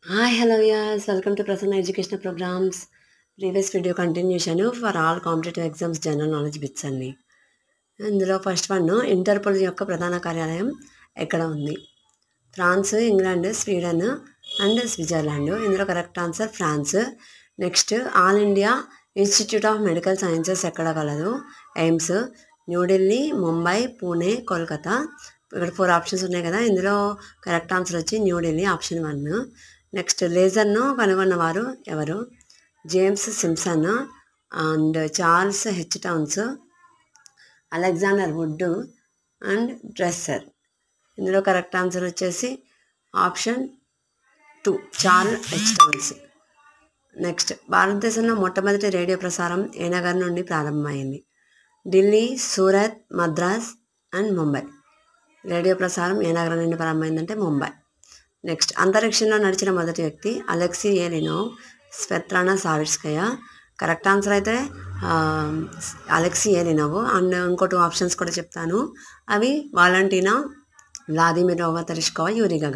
Hi, hello, yes. Welcome to Prasanna Educational Programs. Previous video continuation for all competitive exams general knowledge bits అన్ని. ఇందులో first one, interpole యొక్క ప్రధాన కార్యాలయం ఎక్కడ ఉంది? France, England, Sweden and Switzerland. ఇందులో correct answer France. Next, all India Institute of Medical Sciences ఎక్కడ కలదు? ఎయిమ్స్, న్యూఢిల్లీ, ముంబై, పూణే, కోల్కతా. ఇక్కడ 4 ఆప్షన్స్ ఉన్నాయి కదా, ఇందులో కరెక్ట్ ఆన్సర్ వచ్చి న్యూఢిల్లీ, ఆప్షన్ 1. నెక్స్ట్, లేజర్ను కనుగొన్నవారు ఎవరు? James Simpson and Charles H Townes, Alexander Wood and Dresser. ఇందులో కరెక్ట్ ఆన్సర్ వచ్చేసి option 2, Charles H Townes. Next, భారతదేశంలో మొట్టమొదటి రేడియో ప్రసారం ఏ నగరం నుండి ప్రారంభమైంది? ఢిల్లీ, సూరత్, మద్రాస్ అండ్ ముంబై. రేడియో ప్రసారం ఏ నగరం నుండి ప్రారంభమైందంటే ముంబై. నెక్స్ట్, అంతరిక్షంలో నడిచిన మొదటి వ్యక్తి అలెక్సీ ఏలినోవ్, స్వెత్లానా సావిట్స్కయా. కరెక్ట్ ఆన్సర్ అయితే అలెక్సీ ఏలినోవ్. అండ్ ఇంకో 2 ఆప్షన్స్ కూడా చెప్తాను, అవి వాలంటీనా, వ్లాదిమిరోవా తెరెష్కోవా, యూరీ గగన్.